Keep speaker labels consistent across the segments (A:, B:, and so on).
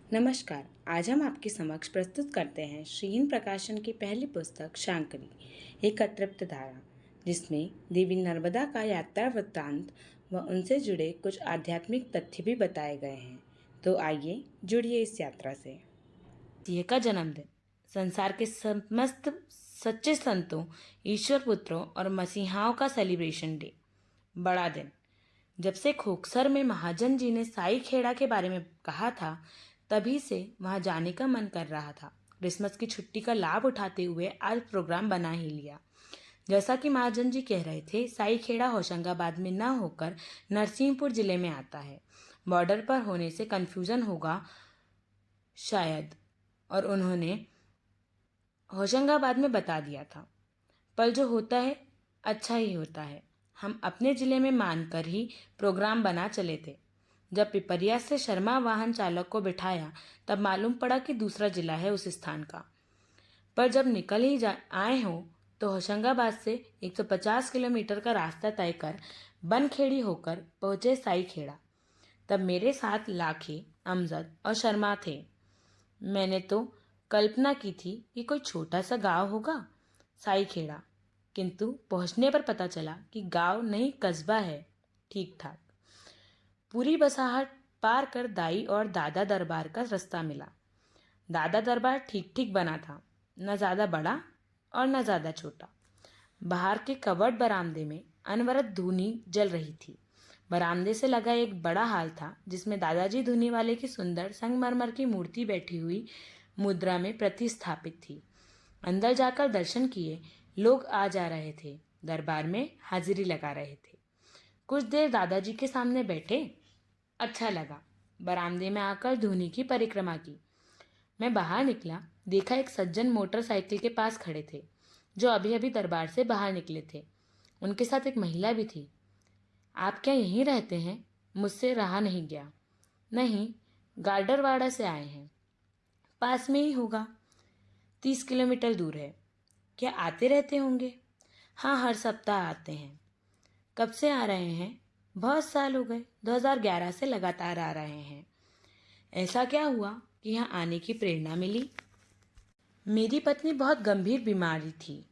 A: नमस्कार। आज हम आपके समक्ष प्रस्तुत करते हैं श्रीन प्रकाशन की पहली पुस्तक शांकरी, एक अतृप्त धारा, जिसमें देवी नर्मदा का यात्रा वृत्तांत व उनसे जुड़े कुछ आध्यात्मिक तथ्य भी बताए गए हैं। तो आइए जुड़िए इस यात्रा से। मसीह का जन्मदिन संसार के समस्त सच्चे संतों, ईश्वर पुत्रों और मसीहाओं का सेलिब्रेशन डे। बड़ा दिन। जब से खोखसर में महाजन जी ने साई खेड़ा के बारे में कहा था, तभी से वहां जाने का मन कर रहा था। क्रिसमस की छुट्टी का लाभ उठाते हुए आज प्रोग्राम बना ही लिया। जैसा कि महाजन जी कह रहे थे, साई खेड़ा होशंगाबाद में न होकर नरसिंहपुर जिले में आता है। बॉर्डर पर होने से कंफ्यूजन होगा शायद, और उन्होंने होशंगाबाद में बता दिया था। पर जो होता है अच्छा ही होता है। हम अपने जिले में मानकर ही प्रोग्राम बना चले थे। जब पिपरिया से शर्मा वाहन चालक को बिठाया, तब मालूम पड़ा कि दूसरा जिला है उस स्थान का। पर जब निकल ही आए हो तो होशंगाबाद से 150 किलोमीटर का रास्ता तय कर बनखेड़ी होकर पहुंचे साई खेड़ा। तब मेरे साथ लाखे, अमजद और शर्मा थे। मैंने तो कल्पना की थी कि कोई छोटा सा गांव होगा साई खेड़ा, किंतु पहुंचने पर पता चला कि गांव नहीं कस्बा है। ठीक ठाक पूरी बसाहट पार कर दाई और दादा दरबार का रास्ता मिला। दादा दरबार ठीक ठीक बना था, न ज़्यादा बड़ा और न ज़्यादा छोटा। बाहर के कवर्ड बरामदे में अनवरत धूनी जल रही थी। बरामदे से लगा एक बड़ा हाल था, जिसमें दादाजी धूनी वाले की सुंदर संगमरमर की मूर्ति बैठी हुई मुद्रा में प्रतिस्थापित थी। अंदर जाकर दर्शन किए लोग आ जा रहे थे, दरबार में हाजिरी लगा रहे थे। कुछ देर दादाजी के सामने बैठे, अच्छा लगा। बरामदे में आकर धूनी की परिक्रमा की। मैं बाहर निकला, देखा एक सज्जन मोटरसाइकिल के पास खड़े थे, जो अभी अभी दरबार से बाहर निकले थे। उनके साथ एक महिला भी थी। आप क्या यहीं रहते हैं? मुझसे रहा नहीं गया। नहीं, गाडरवाड़ा से आए हैं। पास में ही होगा, 30 किलोमीटर दूर है। क्या आते रहते होंगे? हाँ, हर सप्ताह आते हैं। कब से आ रहे हैं? बहुत साल हो गए, 2011 से लगातार आ रहे हैं। ऐसा क्या हुआ कि यहाँ आने की प्रेरणा मिली? मेरी पत्नी बहुत गंभीर बीमारी थी।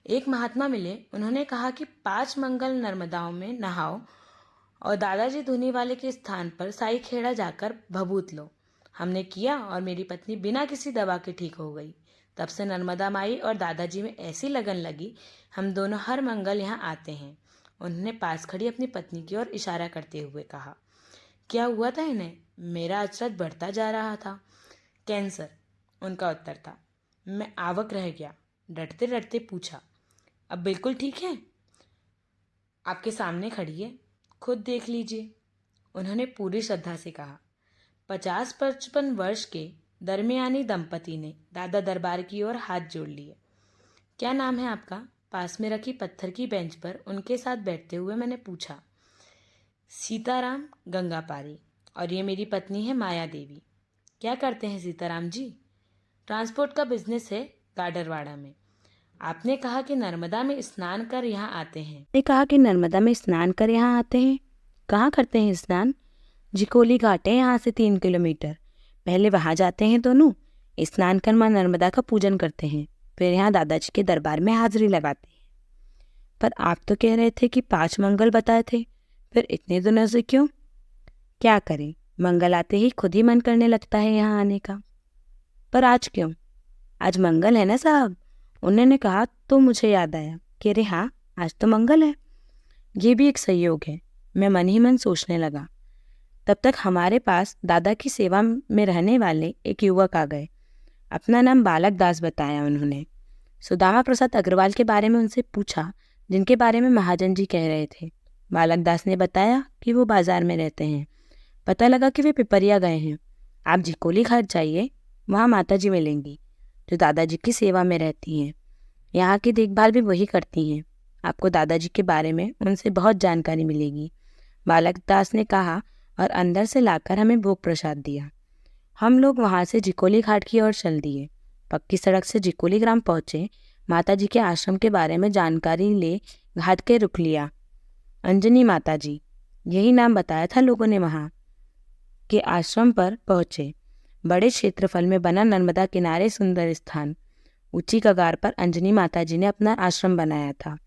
A: एक महात्मा मिले, उन्होंने कहा कि 5 मंगल नर्मदाओं में नहाओ और दादाजी धूनी वाले के स्थान पर साई खेड़ा जाकर भभूत लो। हमने किया और मेरी पत्नी बिना किसी दवा के ठीक हो गई। तब से नर्मदा माई और दादाजी में ऐसी लगन लगी, हम दोनों हर मंगल यहाँ आते हैं। उन्होंने पास खड़ी अपनी पत्नी की ओर इशारा करते हुए कहा। क्या हुआ था इन्हें? मेरा अचरज बढ़ता जा रहा था। कैंसर, उनका उत्तर था। मैं आवक रह गया, डरते डरते पूछा, अब बिल्कुल ठीक है? आपके सामने खड़ी है, खुद देख लीजिए, उन्होंने पूरी श्रद्धा से कहा। 50-55 वर्ष के दरमियानी दंपति ने दादा दरबार की ओर हाथ जोड़ लिए। क्या नाम है आपका? पास में रखी पत्थर की बेंच पर उनके साथ बैठते हुए मैंने पूछा। सीताराम गंगापारी, और ये मेरी पत्नी है माया देवी। क्या करते हैं सीताराम जी? ट्रांसपोर्ट का बिजनेस है गाडरवाड़ा में। आपने कहा कि नर्मदा में स्नान कर यहाँ आते हैं। कहाँ करते हैं स्नान? झिकोली घाट है यहाँ से 3 किलोमीटर। पहले वहाँ जाते हैं दोनों, स्नान कर माँ नर्मदा का पूजन करते हैं, फिर यहाँ दादाजी के दरबार में हाजिरी लगाते हैं। पर आप तो कह रहे थे कि 5 मंगल बताए थे, फिर इतने दिनों से क्यों? क्या करें, मंगल आते ही खुद ही मन करने लगता है यहाँ आने का। पर आज क्यों? आज मंगल है ना साहब, उन्होंने कहा तो मुझे याद आया कि अरे हाँ, आज तो मंगल है। ये भी एक संयोग है, मैं मन ही मन सोचने लगा। तब तक हमारे पास दादा की सेवा में रहने वाले एक युवक आ गए। अपना नाम बालक दास बताया उन्होंने। सुदामा प्रसाद अग्रवाल के बारे में उनसे पूछा, जिनके बारे में महाजन जी कह रहे थे। बालक दास ने बताया कि वो बाजार में रहते हैं। पता लगा कि वे पिपरिया गए हैं। आप झिकोली घाट जाइए, वहाँ माता जी मिलेंगी, जो दादाजी की सेवा में रहती हैं। यहाँ की देखभाल भी वही करती हैं। आपको दादाजी के बारे में उनसे बहुत जानकारी मिलेगी, बालक दास ने कहा, और अंदर से लाकर हमें भोग प्रसाद दिया। हम लोग वहाँ से झिकोली घाट की ओर चल दिए। पक्की सड़क से झिकोली ग्राम पहुँचे। माता जी के आश्रम के बारे में जानकारी ले घाट के रुक लिया। अंजनी माता जी, यही नाम बताया था लोगों ने। वहाँ के आश्रम पर पहुँचे। बड़े क्षेत्रफल में बना नर्मदा किनारे सुंदर स्थान। ऊंची कगार पर अंजनी माताजी ने अपना आश्रम बनाया था।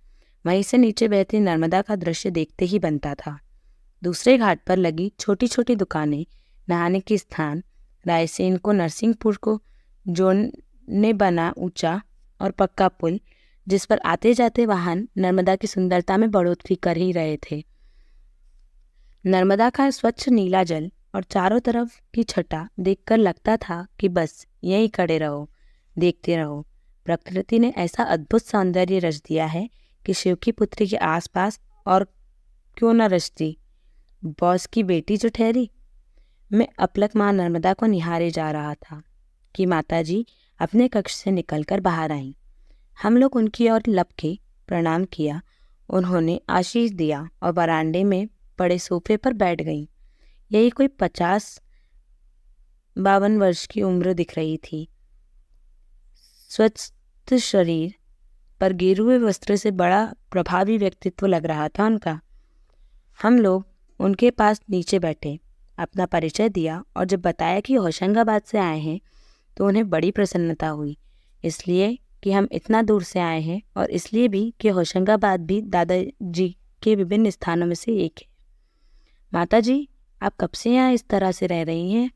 A: वहीं से नीचे बहती नर्मदा का दृश्य देखते ही बनता था। दूसरे घाट पर लगी छोटी छोटी दुकानें, नहाने के स्थान, रायसेन को नरसिंहपुर को जोड़ने बना ऊंचा और पक्का पुल, जिस पर आते जाते वाहन नर्मदा की सुंदरता में बढ़ोतरी कर ही रहे थे। नर्मदा का स्वच्छ नीला जल और चारों तरफ की छटा देखकर लगता था कि बस यहीं खड़े रहो, देखते रहो। प्रकृति ने ऐसा अद्भुत सौंदर्य रच दिया है कि शिव की पुत्री के आसपास और क्यों न रचती। बॉस की बेटी जो ठहरी। मैं अपलक माँ नर्मदा को निहारे जा रहा था कि माताजी अपने कक्ष से निकलकर बाहर आईं। हम लोग उनकी ओर लपके प्रणाम किया। उन्होंने आशीष दिया और बरामदे में पड़े सोफे पर बैठ गईं। यही कोई 50-52 वर्ष की उम्र दिख रही थी। स्वस्थ शरीर पर गेरुए वस्त्र से बड़ा प्रभावी व्यक्तित्व लग रहा था उनका। हम लोग उनके पास नीचे बैठे, अपना परिचय दिया और जब बताया कि होशंगाबाद से आए हैं तो उन्हें बड़ी प्रसन्नता हुई, इसलिए कि हम इतना दूर से आए हैं और इसलिए भी कि होशंगाबाद भी दादाजी के विभिन्न स्थानों में से एक है। माताजी, आप कब से यहाँ इस तरह से रह रही हैं?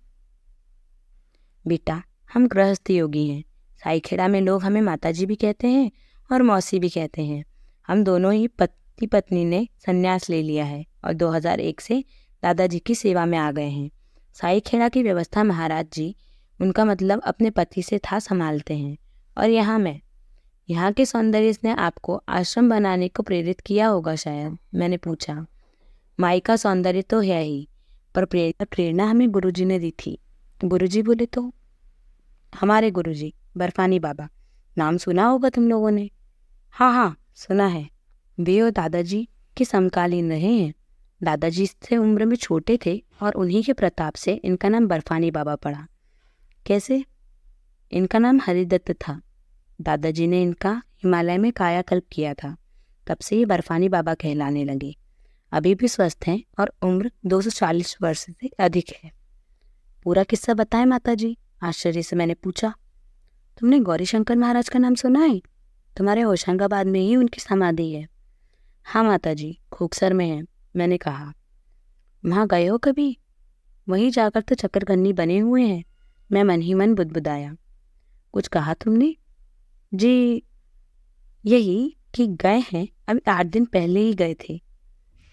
A: बेटा, हम गृहस्थ योगी हैं। साईखेड़ा में लोग हमें माताजी भी कहते हैं और मौसी भी कहते हैं। हम दोनों ही पति पत्नी ने संन्यास ले लिया है और 2001 से दादाजी की सेवा में आ गए हैं। साईखेड़ा की व्यवस्था महाराज जी, उनका मतलब अपने पति से था, संभालते हैं। और यहाँ के सौंदर्य ने आपको आश्रम बनाने को प्रेरित किया होगा शायद, मैंने पूछा। माई का सौंदर्य तो है ही, पर प्रेरणा हमें गुरुजी ने दी थी। गुरुजी बोले तो? हमारे गुरुजी बर्फानी बाबा, नाम सुना होगा तुम लोगों ने। हाँ, सुना है। वे और दादाजी के समकालीन रहे हैं। दादाजी से उम्र में छोटे थे और उन्हीं के प्रताप से इनका नाम बर्फानी बाबा पड़ा। कैसे? इनका नाम हरिदत्त था। दादाजी ने इनका हिमालय में कायाकल्प किया था, तब से ये बर्फानी बाबा कहलाने लगे। अभी भी स्वस्थ हैं और उम्र 240 वर्ष से अधिक है। पूरा किस्सा बताएं माताजी, आश्चर्य से मैंने पूछा। तुमने गौरीशंकर महाराज का नाम सुना है? तुम्हारे होशंगाबाद में ही उनकी समाधि है। हाँ माताजी, खोखसर में है, मैंने कहा। वहाँ गए हो कभी? वहीं जाकर तो चक्करगन्नी बने हुए हैं, मैं मन ही मन बुदबुदाया। कुछ कहा तुमने? जी, यही कि गए हैं, अभी 8 दिन पहले ही गए थे।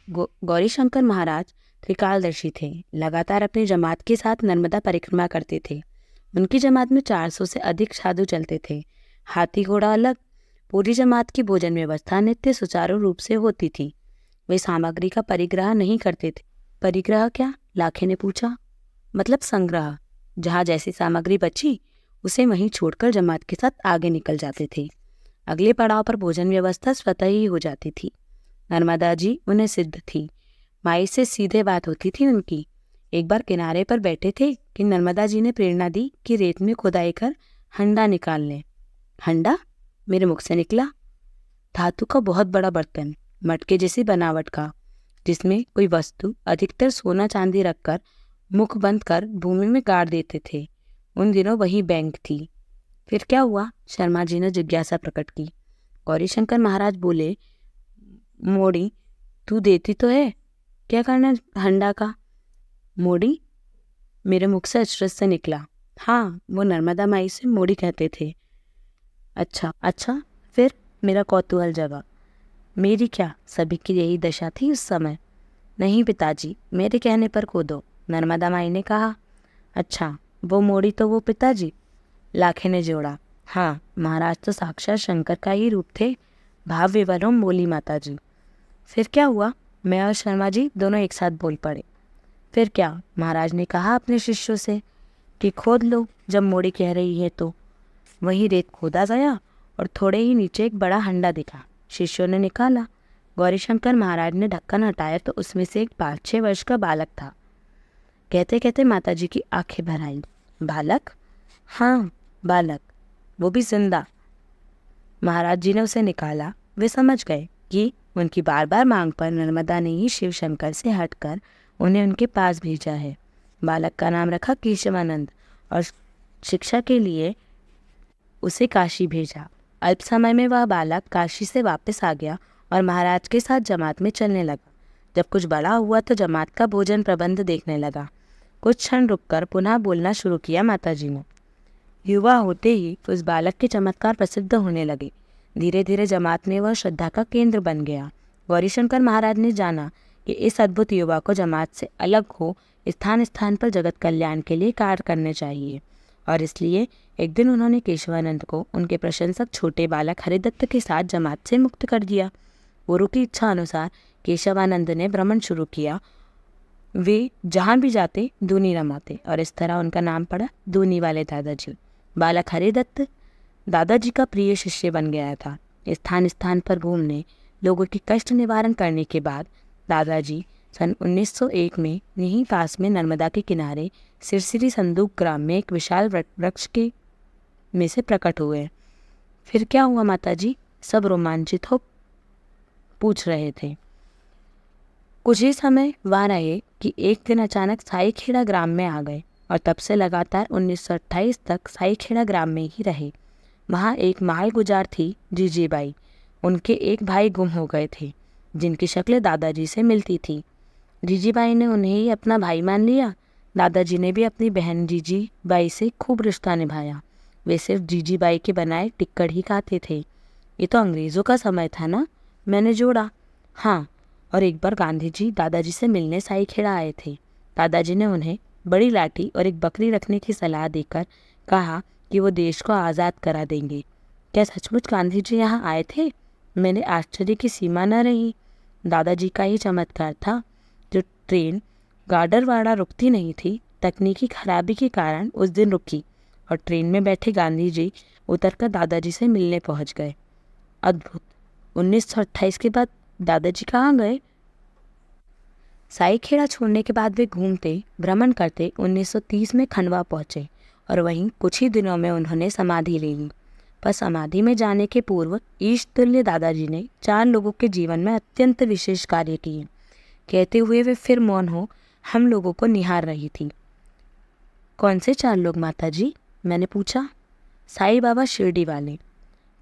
A: गौरीशंकर महाराज त्रिकालदर्शी थे, लगातार अपनी जमात के साथ नर्मदा परिक्रमा करते थे। उनकी जमात में 400 से अधिक साधु चलते थे, हाथी घोड़ा अलग। पूरी जमात की भोजन व्यवस्था नित्य सुचारू रूप से होती थी। वे सामग्री का परिग्रह नहीं करते थे। परिग्रह क्या? लाखे ने पूछा। मतलब संग्रह। जहाँ जैसी सामग्री बची उसे वहीं छोड़कर जमात के साथ आगे निकल जाते थे। अगले पड़ाव पर भोजन व्यवस्था स्वतः ही हो जाती थी। नर्मदा जी उन्हें सिद्ध थी, माई से सीधे बात होती थी उनकी। एक बार किनारे पर बैठे थे कि नर्मदा जी ने प्रेरणा दी कि रेत में खुदाई कर हंडा निकाल लें। हंडा? मेरे मुख से निकला। धातु का बहुत बड़ा बर्तन, मटके जैसी बनावट का, जिसमें कोई वस्तु, अधिकतर सोना चांदी रखकर मुख बंद कर भूमि में गाड़ देते थे। उन दिनों वही बैंक थी। फिर क्या हुआ? शर्मा जी ने जिज्ञासा प्रकट की। गौरीशंकर महाराज बोले, मोड़ी तू देती तो है, क्या करना हंडा का? मोड़ी? मेरे मुख से अचरज से निकला। हाँ, वो नर्मदा माई से मोड़ी कहते थे। अच्छा, फिर? मेरा कौतूहल जगा। मेरी क्या, सभी की यही दशा थी उस समय? नहीं पिताजी, मेरे कहने पर खोदो, नर्मदा माई ने कहा। अच्छा, वो मोड़ी तो वो पिताजी? लाखे ने जोड़ा। हाँ, महाराज तो साक्षात शंकर का ही रूप थे, भाव विवरम बोली माताजी। फिर क्या हुआ? मैं और शर्मा जी दोनों एक साथ बोल पड़े। फिर क्या? महाराज ने कहा अपने शिष्यों से कि खोद लो, जब मोड़ी कह रही है तो। वही रेत खोदा गया और थोड़े ही नीचे एक बड़ा हंडा दिखा। शिष्यों ने निकाला। गौरीशंकर महाराज ने ढक्कन हटाया तो उसमें से एक 5-6 वर्ष का बालक था। कहते कहते माताजी की आंखें भर आईं। बालक? हाँ, बालक, वो भी जिंदा। महाराज जी ने उसे निकाला। वे समझ गए कि उनकी बार बार मांग पर नर्मदा ने ही शिव शंकर से हटकर उन्हें उनके पास भेजा है। बालक का नाम रखा केशवानंद और शिक्षा के लिए उसे काशी भेजा। अल्प समय में वह बालक काशी से वापस आ गया और महाराज के साथ जमात में चलने लगा। जब कुछ बड़ा हुआ तो जमात का भोजन प्रबंध देखने लगा। कुछ क्षण रुककर पुनः बोलना शुरू किया माताजी ने। युवा होते ही उस बालक के चमत्कार प्रसिद्ध होने लगे। धीरे धीरे जमात में वह श्रद्धा का केंद्र बन गया। गौरीशंकर महाराज ने जाना कि इस अद्भुत युवा को जमात से अलग हो स्थान स्थान पर जगत कल्याण के लिए कार्य करने चाहिए, और इसलिए एक दिन उन्होंने केशवानंद को उनके प्रशंसक छोटे बालक हरिदत्त के साथ जमात से मुक्त कर दिया। गुरु की इच्छा अनुसार केशवानंद ने भ्रमण शुरू किया। वे जहाँ भी जाते दूनी रमाते, और इस तरह उनका नाम पड़ा दूनी वाले दादाजी। बालक हरिदत्त दादाजी का प्रिय शिष्य बन गया था। स्थान स्थान पर घूमने, लोगों की कष्ट निवारण करने के बाद दादाजी सन 1901 में यहीं पास में नर्मदा के किनारे सिरसिरी संदूक ग्राम में एक विशाल वृक्ष के में से प्रकट हुए। फिर क्या हुआ माताजी? सब रोमांचित हो पूछ रहे थे। कुछ ही समय वहाँ रहे कि एक दिन अचानक साईखेड़ा ग्राम में आ गए और तब से लगातार 1928 तक साईखेड़ा ग्राम में ही रहे। वहाँ एक माल गुजार थी जीजीबाई। उनके एक भाई गुम हो गए थे जिनकी शक्ल दादाजी से मिलती थी। जीजीबाई ने उन्हें ही अपना भाई मान लिया। दादाजी ने भी अपनी बहन जीजीबाई से खूब रिश्ता निभाया। वे सिर्फ जीजीबाई के बनाए टिक्कड़ ही खाते थे। ये तो अंग्रेज़ों का समय था ना, मैंने जोड़ा। हाँ, और एक बार गांधी जी दादाजी से मिलने साईखेड़ा आए थे। दादाजी ने उन्हें बड़ी लाठी और एक बकरी रखने की सलाह देकर कहा कि वो देश को आज़ाद करा देंगे। क्या सचमुच गांधी जी यहाँ आए थे? मैंने आश्चर्य की सीमा न रही। दादाजी का ही चमत्कार था। जो ट्रेन गाडरवाड़ा रुकती नहीं थी, तकनीकी खराबी के कारण उस दिन रुकी और ट्रेन में बैठे गांधी जी उतरकर दादाजी से मिलने पहुंच गए। अद्भुत। 1928 के बाद दादाजी कहाँ गए? साईखेड़ा छोड़ने के बाद वे घूमते भ्रमण करते 1930 में खंडवा पहुंचे और वहीं कुछ ही दिनों में उन्होंने समाधि ले ली। पर समाधि में जाने के पूर्व ईशतुल्य दादाजी ने 4 लोगों के जीवन में अत्यंत विशेष कार्य किए। कहते हुए वे फिर मौन हो हम लोगों को निहार रही थी। कौन से 4 लोग माताजी? मैंने पूछा। साईं बाबा शिरडी वाले,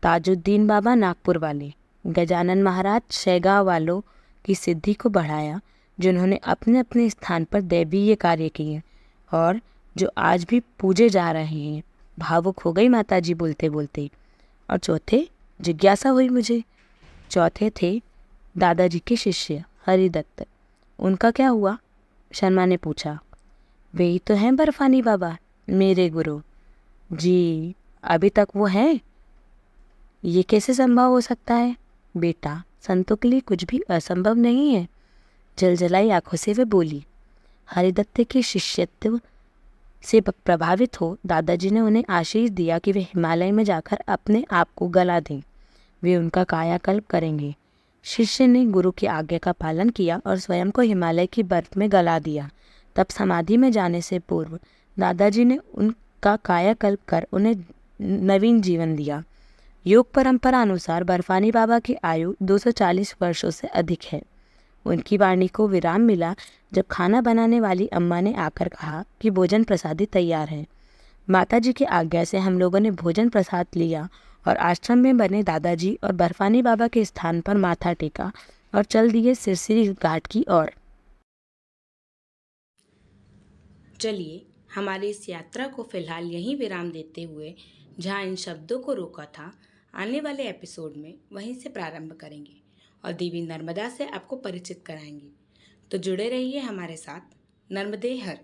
A: ताजुद्दीन बाबा नागपुर वाले, गजानन महाराज शेगांव वालों की सिद्धि को बढ़ाया, जिन्होंने अपने अपने स्थान पर दैवीय कार्य किए और जो आज भी पूजे जा रहे हैं। भावुक हो गई माताजी बोलते बोलते। और चौथे? जिज्ञासा हुई मुझे। चौथे थे दादाजी के शिष्य हरिदत्त। उनका क्या हुआ? शर्मा ने पूछा। वे ही तो हैं बर्फानी बाबा, मेरे गुरु जी। अभी तक वो हैं? ये कैसे संभव हो सकता है? बेटा, संतों के लिए कुछ भी असंभव नहीं है। जलजलाई आंखों से वे बोली। हरिदत्त के शिष्यत्व से प्रभावित हो दादाजी ने उन्हें आशीष दिया कि वे हिमालय में जाकर अपने आप को गला दें। वे उनका कायाकल्प करेंगे। शिष्य ने गुरु की आज्ञा का पालन किया और स्वयं को हिमालय की बर्फ में गला दिया। तब समाधि में जाने से पूर्व दादाजी ने उनका कायाकल्प कर उन्हें नवीन जीवन दिया। योग परंपरा अनुसार बर्फानी बाबा की आयु 240 वर्षों से अधिक है। उनकी वाणी को विराम मिला जब खाना बनाने वाली अम्मा ने आकर कहा कि भोजन प्रसादी तैयार है। माताजी की आज्ञा से हम लोगों ने भोजन प्रसाद लिया और आश्रम में बने दादाजी और बर्फानी बाबा के स्थान पर माथा टेका और चल दिए सिरसिरी घाट की ओर। चलिए हमारी इस यात्रा को फिलहाल यहीं विराम देते हुए जहाँ इन शब्दों को रोका था, आने वाले एपिसोड में वहीं से प्रारंभ करेंगे और देवी नर्मदा से आपको परिचित कराएंगे। तो जुड़े रहिए हमारे साथ। नर्मदे हर।